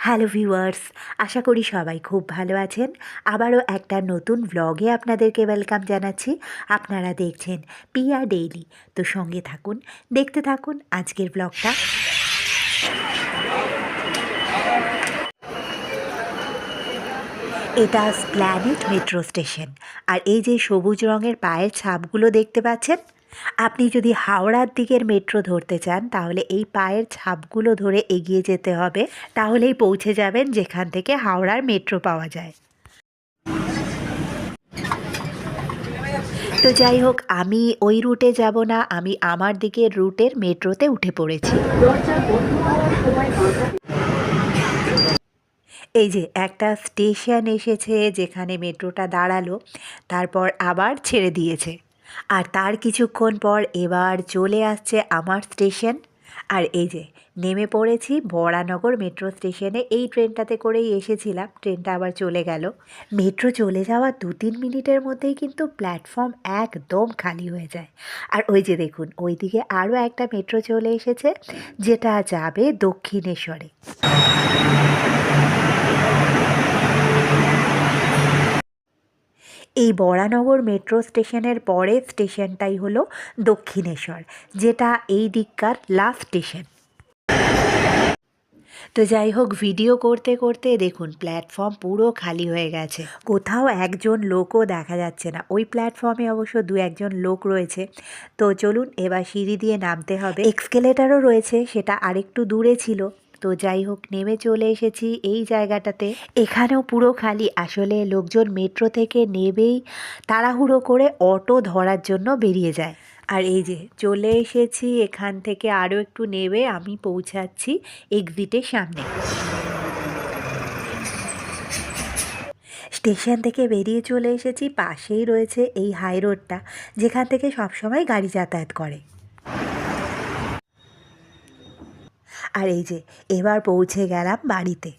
Hello viewers, আশা করি সবাই খুব ভালো আছেন। আবারও একটা নতুন ব্লগে আপনাদেরকে ওয়েলকাম জানাচ্ছি। আপনারা দেখছেন পিয়া ডেইলি। তো সঙ্গে থাকুন, দেখতে থাকুন আজকের ব্লগটা। এটা স্প্ল্যানেড মেট্রো স্টেশন। আর এই যে সবুজ রঙের পায়ের ছাপগুলো দেখতে পাচ্ছেন, আপনি যদি হাওড়ার দিকের মেট্রো ধরতে চান তাহলে এই পায়ের ছাপগুলো ধরে এগিয়ে যেতে হবে, তাহলেই পৌঁছে যাবেন যেখান থেকে হাওড়ার মেট্রো পাওয়া যায়। তো যাই হোক, আমি ওই রুটে যাব না, আমি আমার দিকের রুটের মেট্রোতে উঠে পড়েছি। এই যে একটা স্টেশন এসেছে যেখানে মেট্রোটা দাঁড়ালো, তারপর আবার ছেড়ে দিয়েছে। আর তার কিছুক্ষণ পর এবার চলে আসছে আমার স্টেশন। আর এই যে নেমে পড়েছি বরানগর মেট্রো স্টেশনে। এই ট্রেনটাতে করেই এসেছিলাম, ট্রেনটা আবার চলে গেল। মেট্রো চলে যাওয়া 2-3 মিনিটের মধ্যেই কিন্তু প্ল্যাটফর্ম একদম খালি হয়ে যায়। আর ওই যে দেখুন, ওইদিকে আরও একটা মেট্রো চলে এসেছে, যেটা যাবে দক্ষিণেশ্বরে। এই বরানগর মেট্রো স্টেশনের পরের স্টেশনটাই হলো দক্ষিণেশ্বর, যেটা এই দিককার লাস্ট স্টেশন। তো যাই হোক, ভিডিও করতে করতে দেখুন প্ল্যাটফর্ম পুরো খালি হয়ে গেছে, কোথাও একজন লোকও দেখা যাচ্ছে না। ওই প্ল্যাটফর্মে অবশ্য 2-1 লোক রয়েছে। তো চলুন, এবার সিঁড়ি দিয়ে নামতে হবে। এক্সকেলেটারও রয়েছে, সেটা আরেকটু দূরে ছিল। তো যাই হোক, নেমে চলে এসেছি এই জায়গাটাতে। এখানেও পুরো খালি। আসলে লোকজন মেট্রো থেকে নেবেই তাড়াহুড়ো করে অটো ধরার জন্য বেরিয়ে যায়। আর এই যে চলে এসেছি, এখান থেকে আরও একটু নেবে আমি পৌঁছাচ্ছি এক্সিটের সামনে। স্টেশন থেকে বেরিয়ে চলে এসেছি, পাশেই রয়েছে এই হাই রোডটা, যেখান থেকে সবসময় গাড়ি যাতায়াত করে। আর এই যে এবার পৌঁছে গেলাম বাড়িতে।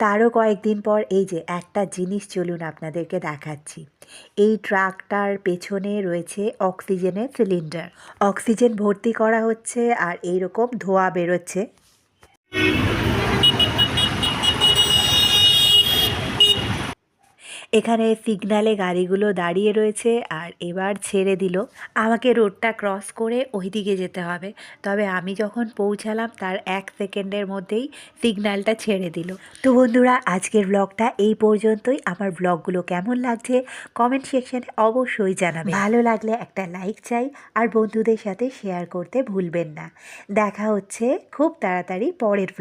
তারও কয়েকদিন পর এই যে একটা জিনিস চলুন আপনাদেরকে দেখাচ্ছি। এই ট্রাকটার পেছনে রয়েছে অক্সিজেনের সিলিন্ডার। অক্সিজেন ভর্তি করা হচ্ছে আর এইরকম ধোঁয়া বেরোচ্ছে। এখানে সিগনালে গাড়িগুলো দাঁড়িয়ে রয়েছে আর এবার ছেড়ে দিল। আমাকে রোডটা ক্রস করে ওই দিকে যেতে হবে। তবে আমি যখন পৌঁছালাম তার 1 সেকেন্ডের মধ্যেই সিগন্যালটা ছেড়ে দিল। তো বন্ধুরা, আজকের ব্লগটা এই পর্যন্তই। আমার ব্লগগুলো কেমন লাগছে কমেন্ট সেকশনে অবশ্যই জানাবেন। ভালো লাগলে একটা লাইক চাই, আর বন্ধুদের সাথে শেয়ার করতে ভুলবেন না। দেখা হচ্ছে খুব তাড়াতাড়ি পরের